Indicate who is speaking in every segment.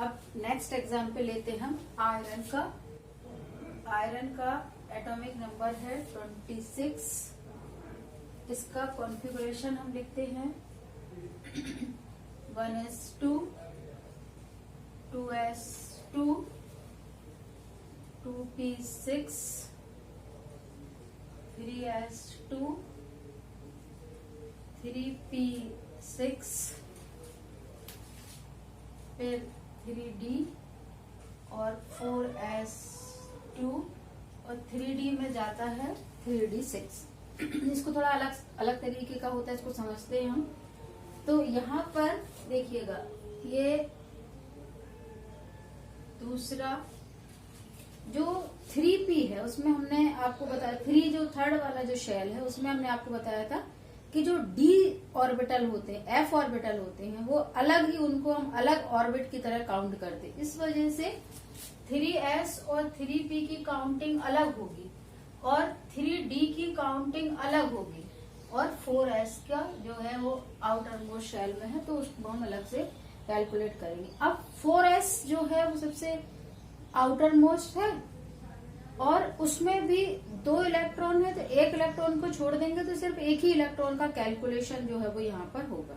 Speaker 1: अब next example लेते हैं हम आयरन का। आयरन का एटॉमिक नंबर है 26। इसका कॉन्फ़िगरेशन हम लिखते हैं 1s2 2s2 2p6 3s2 3p6 फिर 3d और 4s2 और 3d में जाता है 3d6। इसको थोड़ा अलग अलग तरीके का होता है, इसको समझते हैं हम। तो यहाँ पर देखिएगा, ये दूसरा जो 3p है उसमें हमने आपको बताया, 3 जो थर्ड वाला जो शेल है उसमें हमने आपको बताया था कि जो d ऑर्बिटल होते हैं, f ऑर्बिटल होते हैं, वो अलग ही, उनको हम अलग ऑर्बिट की तरह काउंट करते हैं। इस वजह से 3s और 3p की काउंटिंग अलग होगी और 3d की काउंटिंग अलग होगी और 4s का जो है वो आउटर मोस्ट शेल में है, तो उसको हम अलग से कैलकुलेट करेंगे। अब 4s जो है वो सबसे आउटर मोस्ट है और उसमें भी 2 इलेक्ट्रॉन है, तो एक इलेक्ट्रॉन को छोड़ देंगे तो सिर्फ एक ही इलेक्ट्रॉन का कैलकुलेशन जो है वो यहाँ पर होगा।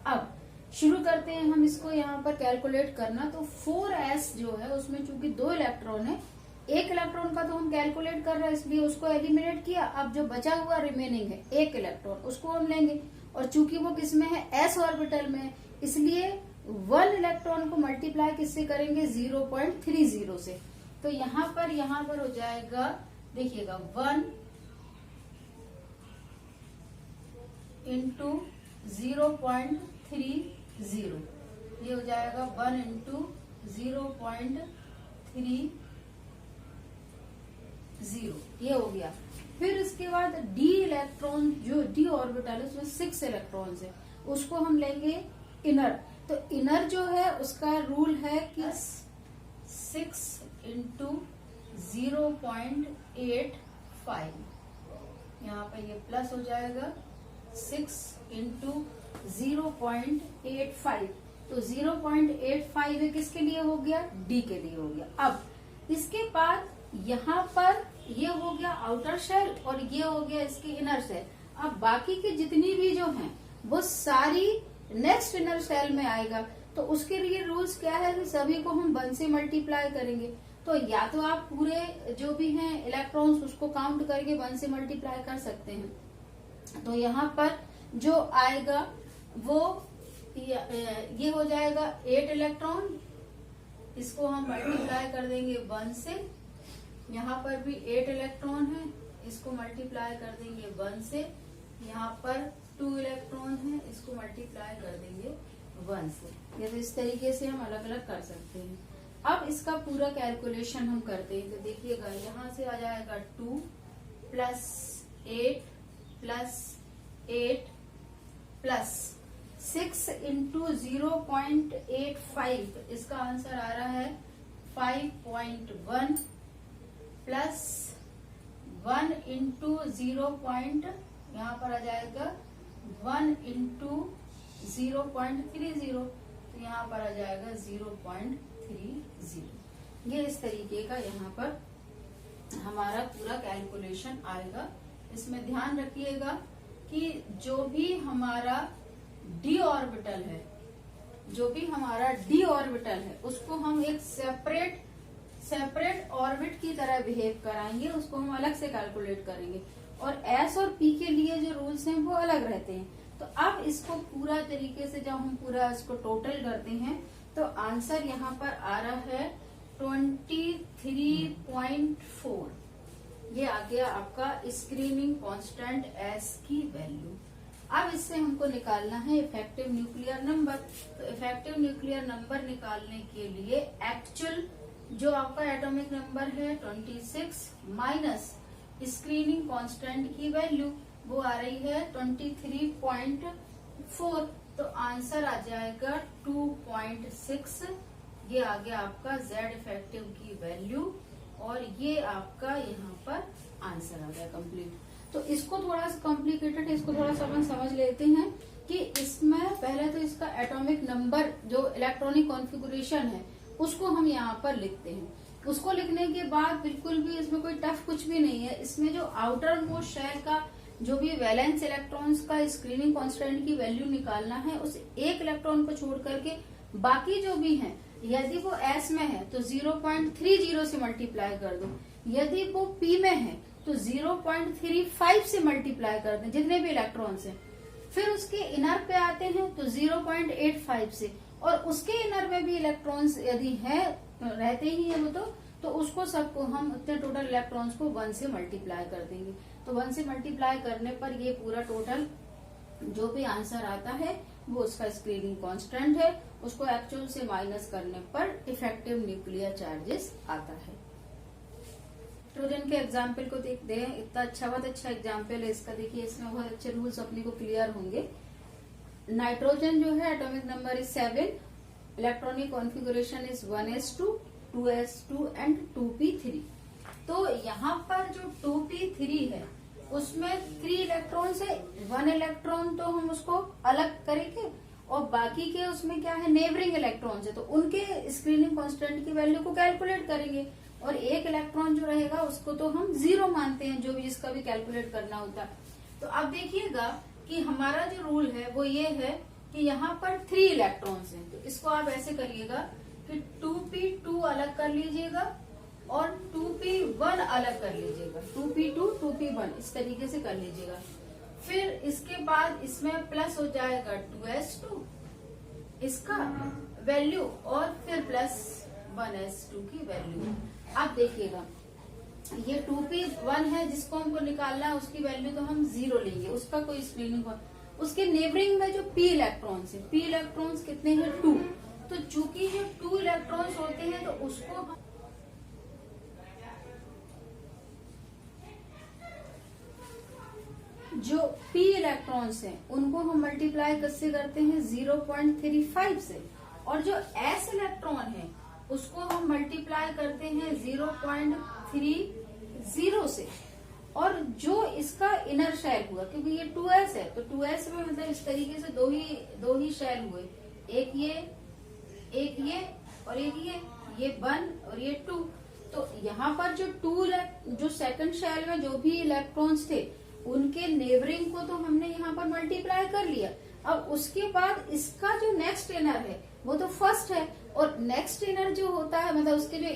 Speaker 1: अब शुरू करते हैं हम इसको यहाँ पर कैलकुलेट करना। तो 4s जो है उसमें चूंकि 2 इलेक्ट्रॉन है, एक इलेक्ट्रॉन का तो हम कैलकुलेट कर रहे हैं, इसलिए उसको एलिमिनेट किया। अब जो बचा हुआ रिमेनिंग है एक इलेक्ट्रॉन, उसको हम लेंगे और चूंकि वो किसमें है, s ऑर्बिटल में, इसलिए 1 इलेक्ट्रॉन को मल्टीप्लाई किससे करेंगे, 0.30 से। तो यहाँ पर हो जाएगा, देखिएगा 1 इंटू 0.30, ये हो जाएगा 1 इंटू 0.30, ये हो गया। फिर इसके बाद d इलेक्ट्रॉन, जो d ऑर्बिटल है उसमें 6 इलेक्ट्रॉन्स है, उसको हम लेंगे इनर। तो इनर जो है उसका रूल है कि 6 इंटू 0.85, यहाँ पे ये प्लस हो जाएगा 6 इंटू 0.85, तो 0.85 है किसके लिए हो गया, डी के लिए हो गया। अब इसके बाद यहाँ पर ये हो गया आउटर शेल और ये हो गया इसकी इनर शेल। अब बाकी की जितनी भी जो हैं वो सारी नेक्स्ट इनर शेल में आएगा, तो उसके लिए रूल्स क्या है कि सभी को हम 1 से मल्टीप्लाई करेंगे। तो या तो आप पूरे जो भी हैं इलेक्ट्रॉन्स उसको काउंट करके 1 से मल्टीप्लाई कर सकते हैं। तो यहाँ पर जो आएगा वो ये हो जाएगा 8 इलेक्ट्रॉन, इसको हम मल्टीप्लाई कर देंगे 1 से। यहाँ पर भी 8 इलेक्ट्रॉन है, इसको मल्टीप्लाई कर देंगे 1 से। यहाँ पर 2 इलेक्ट्रॉन है, इसको मल्टीप्लाई कर देंगे 1 से। ये तो इस तरीके से हम अलग अलग कर सकते हैं। अब इसका पूरा कैलकुलेशन हम करते हैं, तो देखिएगा यहाँ से आ जाएगा 2 प्लस 8 प्लस 8 प्लस 6 इंटू 0.85, इसका आंसर आ रहा है 5.1 प्लस 1 इंटू 0. यहाँ पर आ जाएगा 1 इंटू 0.30, तो यहाँ पर आ जाएगा 0.30। ये इस तरीके का यहाँ पर हमारा पूरा कैलकुलेशन आएगा। इसमें ध्यान रखिएगा कि जो भी हमारा d ऑर्बिटल है, उसको हम एक सेपरेट ऑर्बिट की तरह बिहेव कराएंगे, उसको हम अलग से कैलकुलेट करेंगे और s और p के लिए जो रूल्स हैं वो अलग रहते हैं। तो अब इसको पूरा तरीके से जब हम पूरा इसको टोटल करते हैं तो आंसर यहाँ पर आ रहा है 23.4। ये आ गया आपका स्क्रीनिंग कांस्टेंट s की वैल्यू। अब इससे हमको निकालना है इफेक्टिव न्यूक्लियर नंबर। तो इफेक्टिव न्यूक्लियर नंबर निकालने के लिए एक्चुअल जो आपका एटॉमिक नंबर है 26 माइनस स्क्रीनिंग कांस्टेंट की वैल्यू वो आ रही है 23.4, तो आंसर आ जाएगा 2.6। ये आ गया आपका Z इफेक्टिव की वैल्यू और ये आपका यहाँ पर आंसर आ गया कंप्लीट। तो इसको थोड़ा सा कॉम्प्लिकेटेड है, इसको थोड़ा सा अपन समझ लेते हैं कि इसमें पहले तो इसका एटॉमिक नंबर जो इलेक्ट्रॉनिक कॉन्फ़िगरेशन है उसको हम यहाँ पर लिखते हैं। उसको लिखने के बाद बिल्कुल भी इसमें कोई टफ कुछ भी नहीं है। इसमें जो आउटर मोस्ट शेल का जो भी वैलेंस इलेक्ट्रॉन्स का स्क्रीनिंग कांस्टेंट की वैल्यू निकालना है, उस एक इलेक्ट्रॉन को छोड़ करके बाकी जो भी है, यदि वो S में है तो 0.30 से मल्टीप्लाई कर दो, यदि वो P में है तो 0.35 से मल्टीप्लाई कर दें, जितने भी इलेक्ट्रॉन्स हैं। फिर उसके इनर पे आते हैं तो 0.85 से, और उसके इनर में भी इलेक्ट्रॉन्स यदि है रहते ही है वो तो उसको सबको हम उतने टोटल इलेक्ट्रॉन्स को 1 से मल्टीप्लाई कर देंगे। तो 1 से मल्टीप्लाई करने पर ये पूरा टोटल जो भी आंसर आता है वो उसका स्क्रीनिंग कांस्टेंट है, उसको एक्चुअल से माइनस करने पर इफेक्टिव न्यूक्लियर चार्जेस आता है। नाइट्रोजन के एग्जाम्पल को देखते हैं। इतना अच्छा, बहुत अच्छा एग्जाम्पल है इसका। देखिए इसमें बहुत अच्छे रूल्स अपने को क्लियर होंगे। नाइट्रोजन जो है atomic number is 7, electronic configuration is 1s2, 2s2 and 2p3। तो यहाँ पर जो 2p3 है उसमें 3 इलेक्ट्रॉन से 1 इलेक्ट्रॉन तो हम उसको अलग करेंगे, और बाकी के उसमें क्या है, नेबरिंग इलेक्ट्रॉन है, तो उनके स्क्रीनिंग कांस्टेंट की वैल्यू को कैलकुलेट करेंगे। और एक इलेक्ट्रॉन जो रहेगा उसको तो हम 0 मानते हैं, जो भी जिसका भी कैलकुलेट करना होता है। तो अब देखिएगा कि हमारा जो रूल है वो ये है कि यहाँ पर 3 इलेक्ट्रॉन्स हैं, तो इसको आप ऐसे करिएगा कि 2p2 अलग कर लीजिएगा और 2p1 अलग कर लीजिएगा, 2p2 2p1 इस तरीके से कर लीजिएगा। फिर इसके बाद इसमें प्लस हो जाएगा 2s2 इसका वैल्यू, और फिर प्लस 1s2 की वैल्यू। अब देखिएगा ये 2p1 है जिसको हमको निकालना है, उसकी वैल्यू तो हम 0 लेंगे, उसका कोई स्क्रीनिंग। उसके नेबरिंग में जो p इलेक्ट्रॉन्स है, p इलेक्ट्रॉन्स कितने हैं, 2। तो चूंकि ये 2 इलेक्ट्रॉन्स होते हैं तो उसको हम जो p इलेक्ट्रॉन्स हैं उनको हम मल्टीप्लाई किससे करते हैं, 0.35 से, और जो s इलेक्ट्रॉन है उसको हम मल्टीप्लाई करते हैं 0.30 से। और जो इसका इनर शेल हुआ, क्योंकि ये 2s है तो 2s में मतलब इस तरीके से दो ही शेल हुए, एक ये और एक ये 1 और ये 2। तो यहाँ पर जो सेकंड शेल में जो भी इलेक्ट्रॉन्स थे उनके नेबरिंग को तो हमने यहाँ पर मल्टीप्लाई कर लिया। अब उसके बाद इसका जो नेक्स्ट इनर है वो तो फर्स्ट है, और नेक्स्ट इनर जो होता है मतलब उसके जो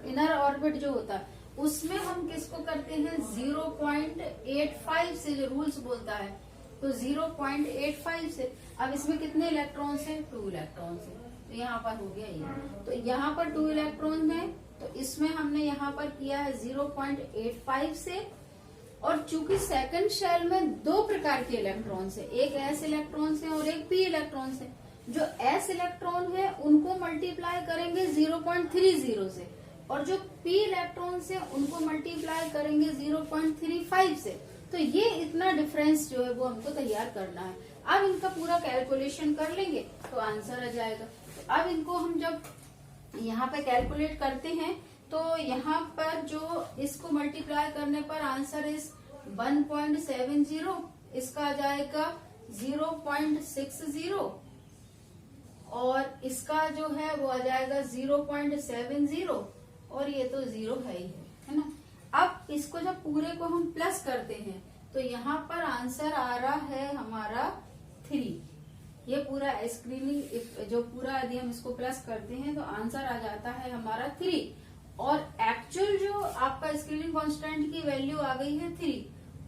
Speaker 1: इनर ऑर्बिट जो होता है उसमें हम किसको करते हैं, 0.85 से, जो रूल्स बोलता है तो 0.85 से। अब इसमें कितने इलेक्ट्रॉन्स हैं, 2 इलेक्ट्रॉन्स हैं, तो यहाँ पर हो गया ये। तो यहाँ पर 2 इलेक्ट्रॉन है तो इसमें हमने यहाँ पर किया है 0.85 से। और चूंकि सेकंड शेल में 2 प्रकार के इलेक्ट्रॉन्स है, एक s इलेक्ट्रॉन्स है और एक p इलेक्ट्रॉन्स है। जो s इलेक्ट्रॉन है उनको मल्टीप्लाई करेंगे 0.30 से, और जो p इलेक्ट्रॉन्स है उनको मल्टीप्लाई करेंगे 0.35 से। तो ये इतना डिफरेंस जो है वो हमको तैयार करना है। अब इनका पूरा कैलकुलेशन कर लेंगे तो आंसर आ जाएगा। तो अब इनको हम जब यहाँ पे कैलकुलेट करते हैं तो यहाँ पर जो इसको मल्टीप्लाई करने पर आंसर इज 1.70, इसका आ जाएगा 0.60, और इसका जो है वो आ जाएगा 0.70, और ये तो 0 है ही है ना। अब इसको जब पूरे को हम प्लस करते हैं तो यहाँ पर आंसर आ रहा है हमारा 3। ये पूरा स्क्रीनिंग जो पूरा यदि हम इसको प्लस करते हैं तो आंसर आ जाता है हमारा 3, और एक्चुअल जो आपका स्क्रीनिंग कांस्टेंट की वैल्यू आ गई है 3,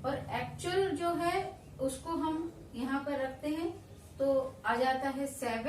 Speaker 1: और एक्चुअल जो है उसको हम यहाँ पर रखते हैं तो आ जाता है 7,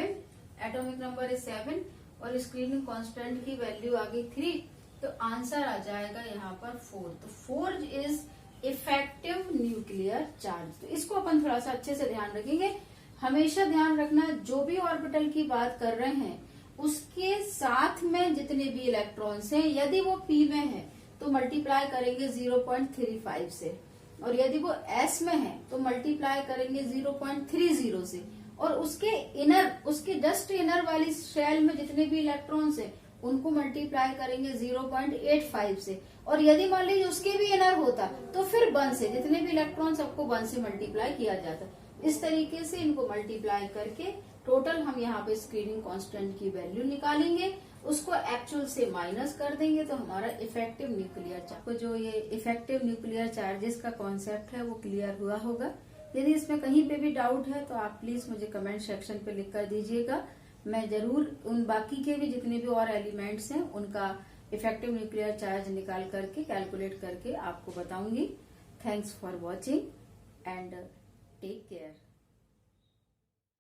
Speaker 1: एटॉमिक नंबर इज 7, और स्क्रीनिंग कांस्टेंट की वैल्यू आ गई 3, तो आंसर आ जाएगा यहाँ पर 4। तो 4 इज इफेक्टिव न्यूक्लियर चार्ज। तो इसको अपन थोड़ा सा अच्छे से ध्यान रखेंगे। हमेशा ध्यान रखना जो भी ऑर्बिटल की बात कर रहे हैं उसके साथ में जितने भी इलेक्ट्रॉन्स हैं, यदि वो p में है तो मल्टीप्लाई करेंगे 0.35 से, और यदि वो s में है तो मल्टीप्लाई करेंगे 0.30 से, और उसके जस्ट इनर वाली शेल में जितने भी इलेक्ट्रॉन्स हैं उनको मल्टीप्लाई करेंगे 0.85 से, और यदि मान लीजिए उसके भी इनर होता तो फिर 1 से, जितने भी इलेक्ट्रॉन्स सबको 1 से मल्टीप्लाई किया जाता। इस तरीके से इनको मल्टीप्लाई करके टोटल हम यहाँ पे स्क्रीनिंग कांस्टेंट की वैल्यू निकालेंगे, उसको एक्चुअल से माइनस कर देंगे तो हमारा इफेक्टिव न्यूक्लियर चार्ज, तो जो ये इफेक्टिव न्यूक्लियर चार्जेस का कॉन्सेप्ट है वो क्लियर हुआ होगा। यदि इसमें कहीं पे भी डाउट है तो आप प्लीज मुझे कमेंट सेक्शन पे लिख कर दीजिएगा। मैं जरूर उन बाकी के भी जितने भी और एलिमेंट्स हैं उनका इफेक्टिव न्यूक्लियर चार्ज निकाल करके कैलकुलेट करके आपको बताऊंगी। Thanks for watching and take care.